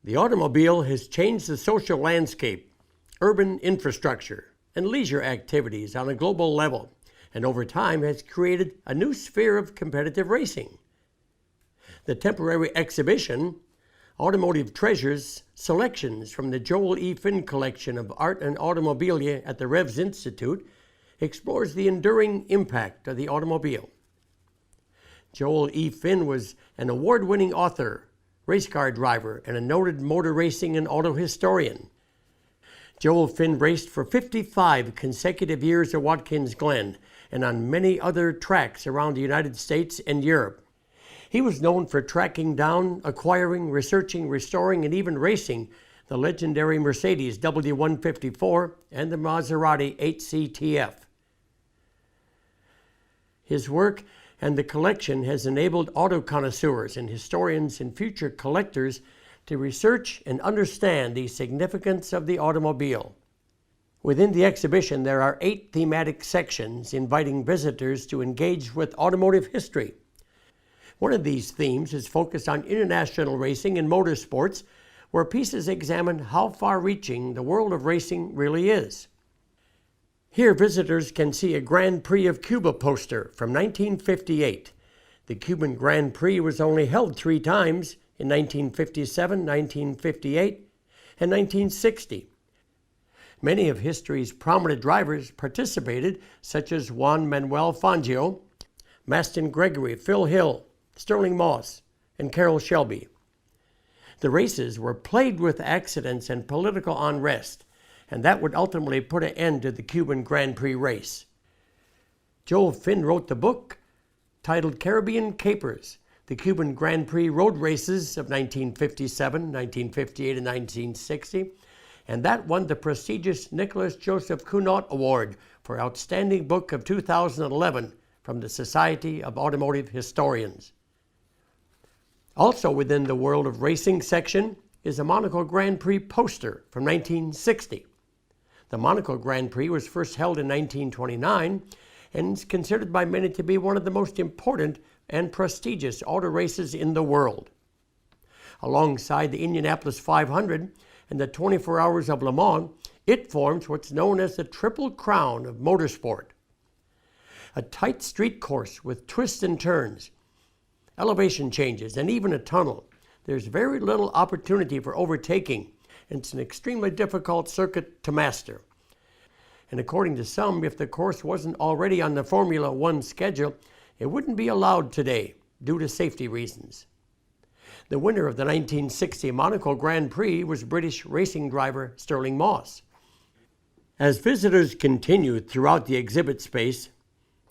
The automobile has changed the social landscape, urban infrastructure, and leisure activities on a global level, and over time has created a new sphere of competitive racing. The temporary exhibition, Automotive Treasures, selections from the Joel E. Finn collection of art and automobilia at the Revs Institute, explores the enduring impact of the automobile. Joel E. Finn was an award-winning author, race car driver, and a noted motor racing and auto historian. Joel Finn raced for 55 consecutive years at Watkins Glen and on many other tracks around the United States and Europe. He was known for tracking down, acquiring, researching, restoring, and even racing the legendary Mercedes W154 and the Maserati 8CTF. His work and the collection has enabled auto connoisseurs and historians and future collectors to research and understand the significance of the automobile. Within the exhibition, there are 8 thematic sections inviting visitors to engage with automotive history. One of these themes is focused on international racing and motorsports, where pieces examine how far-reaching the world of racing really is. Here, visitors can see a Grand Prix of Cuba poster from 1958. The Cuban Grand Prix was only held 3 times, in 1957, 1958, and 1960. Many of history's prominent drivers participated, such as Juan Manuel Fangio, Maston Gregory, Phil Hill, Sterling Moss, and Carroll Shelby. The races were plagued with accidents and political unrest, and that would ultimately put an end to the Cuban Grand Prix race. Joel Finn wrote the book titled Caribbean Capers, the Cuban Grand Prix road races of 1957, 1958, and 1960, and that won the prestigious Nicholas Joseph Cunaut Award for Outstanding Book of 2011 from the Society of Automotive Historians. Also within the World of Racing section is a Monaco Grand Prix poster from 1960. The Monaco Grand Prix was first held in 1929 and is considered by many to be one of the most important and prestigious auto races in the world. Alongside the Indianapolis 500 and the 24 Hours of Le Mans, it forms what's known as the Triple Crown of motorsport. A tight street course with twists and turns, elevation changes, and even a tunnel. There's very little opportunity for overtaking, and it's an extremely difficult circuit to master. And according to some, if the course wasn't already on the Formula One schedule, it wouldn't be allowed today due to safety reasons. The winner of the 1960 Monaco Grand Prix was British racing driver Sterling Moss. As visitors continue throughout the exhibit space,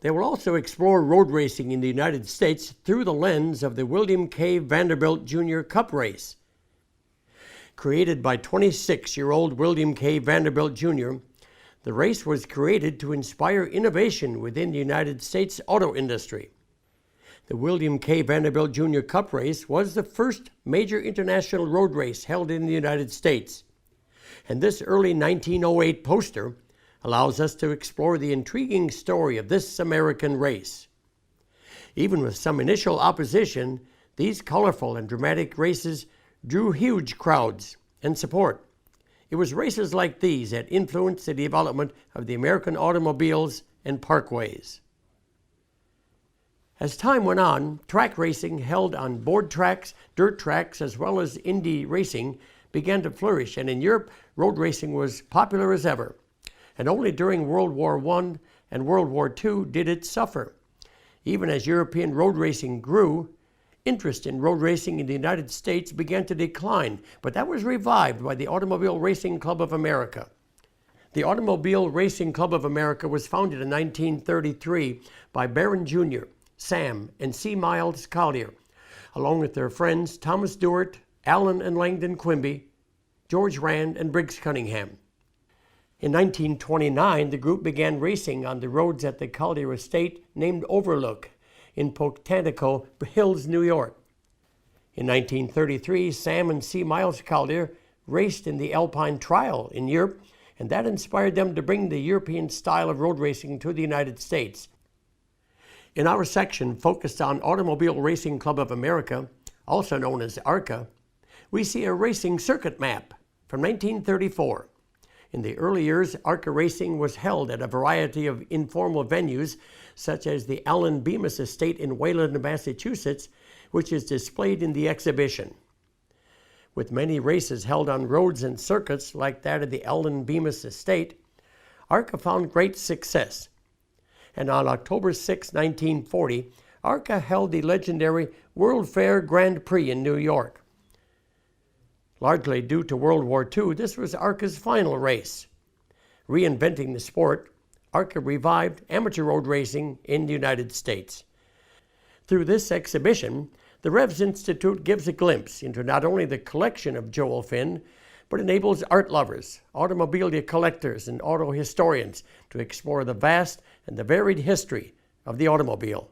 they will also explore road racing in the United States through the lens of the William K. Vanderbilt Jr. Cup race. Created by 26-year-old William K. Vanderbilt Jr., the race was created to inspire innovation within the United States auto industry. The William K. Vanderbilt Jr. Cup race was the first major international road race held in the United States. And this early 1908 poster allows us to explore the intriguing story of this American race. Even with some initial opposition, these colorful and dramatic races drew huge crowds and support. It was races like these that influenced the development of the American automobiles and parkways. As time went on, track racing held on board tracks, dirt tracks, as well as Indy racing began to flourish, and in Europe, road racing was popular as ever. And only during World War I and World War II did it suffer. Even as European road racing grew, interest in road racing in the United States began to decline, but that was revived by the Automobile Racing Club of America. The Automobile Racing Club of America was founded in 1933 by Barron Jr., Sam, and C. Miles Collier, along with their friends Thomas Dewart, Allen and Langdon Quimby, George Rand, and Briggs Cunningham. In 1929, the group began racing on the roads at the Collier estate named Overlook in Pocantico Hills, New York. In 1933, Sam and C. Miles Collier raced in the Alpine Trial in Europe, and that inspired them to bring the European style of road racing to the United States. In our section focused on Automobile Racing Club of America, also known as ARCA, we see a racing circuit map from 1934. In the early years, ARCA racing was held at a variety of informal venues, such as the Allen Bemis Estate in Wayland, Massachusetts, which is displayed in the exhibition. With many races held on roads and circuits like that of the Allen Bemis Estate, ARCA found great success. And on October 6, 1940, ARCA held the legendary World Fair Grand Prix in New York. Largely due to World War II, this was ARCA's final race. Reinventing the sport, ARCA revived amateur road racing in the United States. Through this exhibition, the Revs Institute gives a glimpse into not only the collection of Joel Finn, but enables art lovers, automobilia collectors, and auto historians to explore the vast and the varied history of the automobile.